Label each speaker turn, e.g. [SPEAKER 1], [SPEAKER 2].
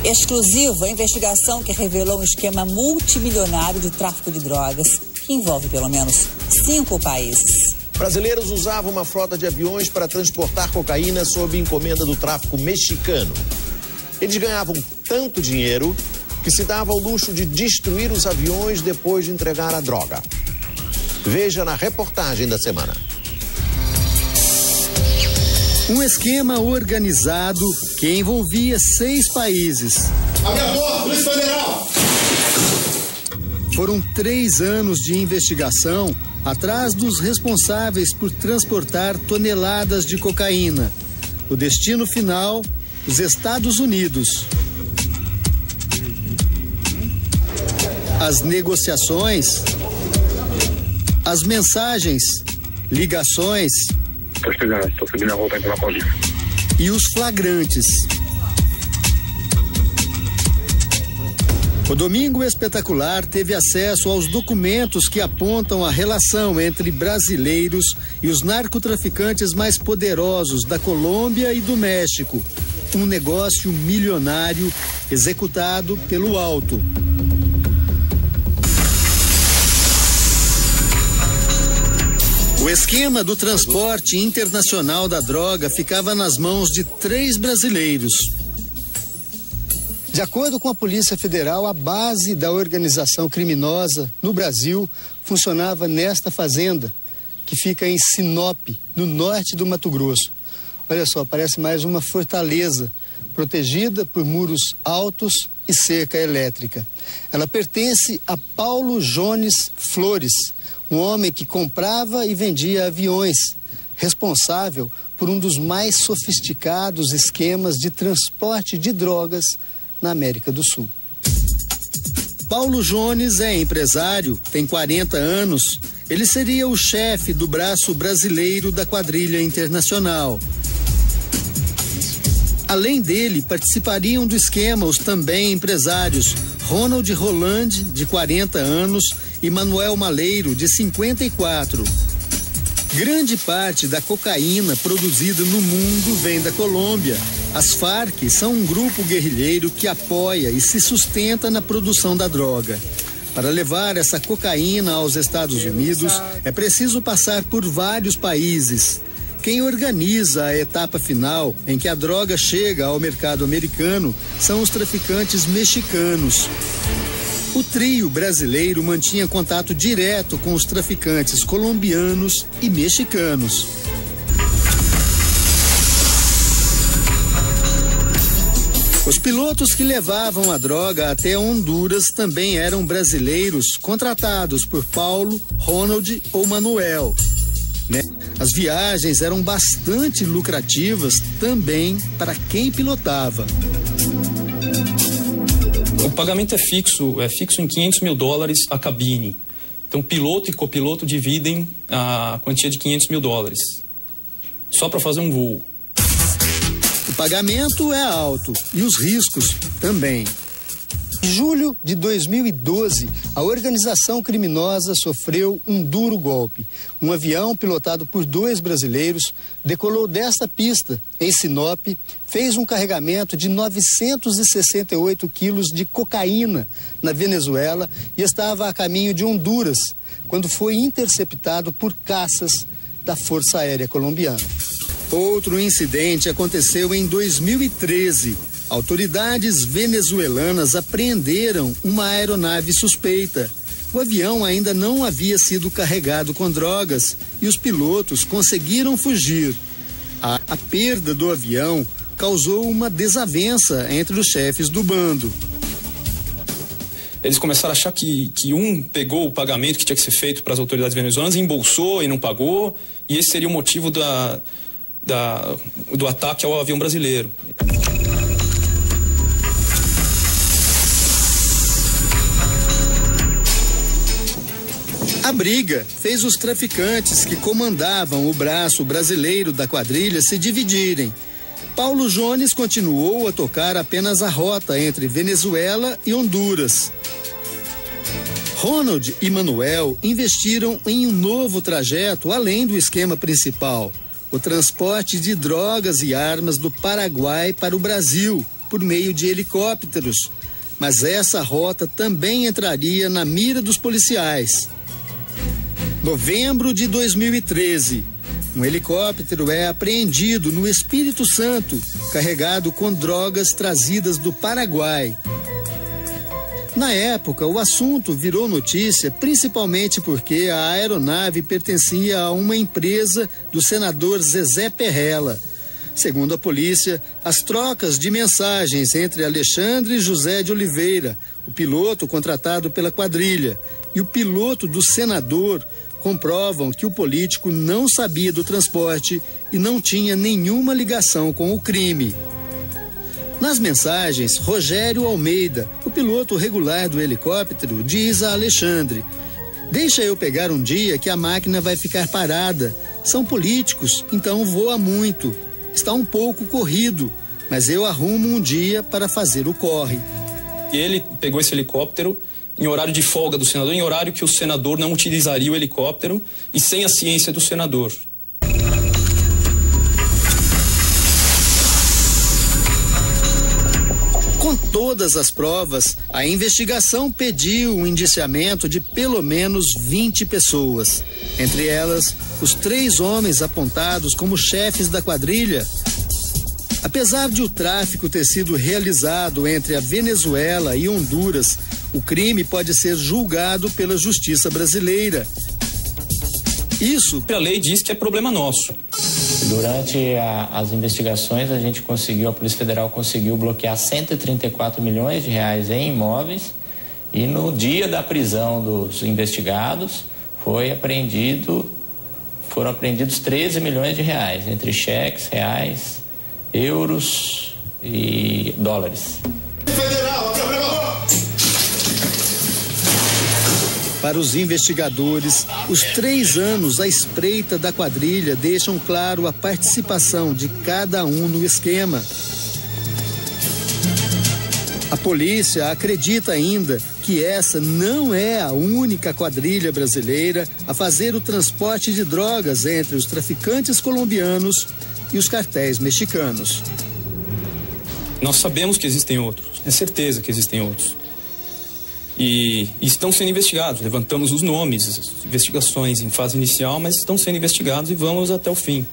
[SPEAKER 1] Exclusiva a investigação que revelou um esquema multimilionário de tráfico de drogas que envolve pelo menos 5 países.
[SPEAKER 2] Brasileiros usavam uma frota de aviões para transportar cocaína sob encomenda do tráfico mexicano. Eles ganhavam tanto dinheiro que se dava ao luxo de destruir os aviões depois de entregar a droga. Veja na reportagem da semana.
[SPEAKER 3] Um esquema organizado que envolvia 6 países.
[SPEAKER 4] Abre a porta, Polícia Federal!
[SPEAKER 3] Foram 3 anos de investigação atrás dos responsáveis por transportar toneladas de cocaína. O destino final, os Estados Unidos. As negociações, as mensagens, ligações.
[SPEAKER 5] Tô chegando, tô subindo a rua pra entrar na Paulista.
[SPEAKER 3] E os flagrantes. O Domingo Espetacular teve acesso aos documentos que apontam a relação entre brasileiros e os narcotraficantes mais poderosos da Colômbia e do México. Um negócio milionário executado pelo alto. O esquema do transporte internacional da droga ficava nas mãos de 3 brasileiros. De acordo com a Polícia Federal, a base da organização criminosa no Brasil funcionava nesta fazenda, que fica em Sinop, no norte do Mato Grosso. Olha só, parece mais uma fortaleza, protegida por muros altos e cerca elétrica. Ela pertence a Paulo Jones Flores, um homem que comprava e vendia aviões, responsável por um dos mais sofisticados esquemas de transporte de drogas na América do Sul. Paulo Jones é empresário, tem 40 anos. Ele seria o chefe do braço brasileiro da quadrilha internacional. Além dele, participariam do esquema os também empresários Ronald Roland, de 40 anos, e Manuel Maleiro, de 54. Grande parte da cocaína produzida no mundo vem da Colômbia. As Farc são um grupo guerrilheiro que apoia e se sustenta na produção da droga. Para levar essa cocaína aos Estados Unidos, é preciso passar por vários países. Quem organiza a etapa final, em que a droga chega ao mercado americano, são os traficantes mexicanos. O trio brasileiro mantinha contato direto com os traficantes colombianos e mexicanos. Os pilotos que levavam a droga até Honduras também eram brasileiros contratados por Paulo, Ronald ou Manuel. As viagens eram bastante lucrativas também para quem pilotava.
[SPEAKER 6] O pagamento é fixo em $500 mil a cabine. Então, piloto e copiloto dividem a quantia de $500 mil, só para fazer um voo.
[SPEAKER 3] O pagamento é alto e os riscos também. Em julho de 2012, a organização criminosa sofreu um duro golpe. Um avião pilotado por 2 brasileiros decolou desta pista, em Sinop, fez um carregamento de 968 quilos de cocaína na Venezuela e estava a caminho de Honduras, quando foi interceptado por caças da Força Aérea Colombiana. Outro incidente aconteceu em 2013. Autoridades venezuelanas apreenderam uma aeronave suspeita. O avião ainda não havia sido carregado com drogas e os pilotos conseguiram fugir. A perda do avião causou uma desavença entre os chefes do bando.
[SPEAKER 6] Eles começaram a achar que um pegou o pagamento que tinha que ser feito para as autoridades venezuelanas, embolsou e não pagou, e esse seria o motivo do ataque ao avião brasileiro.
[SPEAKER 3] A briga fez os traficantes que comandavam o braço brasileiro da quadrilha se dividirem. Paulo Jones continuou a tocar apenas a rota entre Venezuela e Honduras. Ronald e Manuel investiram em um novo trajeto além do esquema principal: o transporte de drogas e armas do Paraguai para o Brasil, por meio de helicópteros. Mas essa rota também entraria na mira dos policiais. Novembro de 2013, um helicóptero é apreendido no Espírito Santo, carregado com drogas trazidas do Paraguai. Na época, o assunto virou notícia principalmente porque a aeronave pertencia a uma empresa do senador Zezé Perrella. Segundo a polícia, as trocas de mensagens entre Alexandre José de Oliveira, o piloto contratado pela quadrilha, e o piloto do senador comprovam que o político não sabia do transporte e não tinha nenhuma ligação com o crime. Nas mensagens, Rogério Almeida, o piloto regular do helicóptero, diz a Alexandre: "Deixa eu pegar um dia que a máquina vai ficar parada. São políticos, então voa muito. Está um pouco corrido, mas eu arrumo um dia para fazer o corre."
[SPEAKER 6] E ele pegou esse helicóptero em horário de folga do senador, em horário que o senador não utilizaria o helicóptero e sem a ciência do senador.
[SPEAKER 3] Com todas as provas, a investigação pediu um indiciamento de pelo menos 20 pessoas. Entre elas, os 3 homens apontados como chefes da quadrilha. Apesar de o tráfico ter sido realizado entre a Venezuela e Honduras, o crime pode ser julgado pela justiça brasileira. Isso,
[SPEAKER 6] A lei diz que é problema nosso.
[SPEAKER 7] Durante as investigações, a Polícia Federal conseguiu bloquear 134 milhões de reais em imóveis e no dia da prisão dos investigados foram apreendidos 13 milhões de reais, entre cheques, reais, euros e dólares.
[SPEAKER 4] Federal,
[SPEAKER 3] para os investigadores, os 3 anos à espreita da quadrilha deixam claro a participação de cada um no esquema. A polícia acredita ainda que essa não é a única quadrilha brasileira a fazer o transporte de drogas entre os traficantes colombianos e os cartéis mexicanos.
[SPEAKER 6] Nós sabemos que existem outros, é certeza que existem outros. E estão sendo investigados, levantamos os nomes, as investigações em fase inicial, mas estão sendo investigados e vamos até o fim.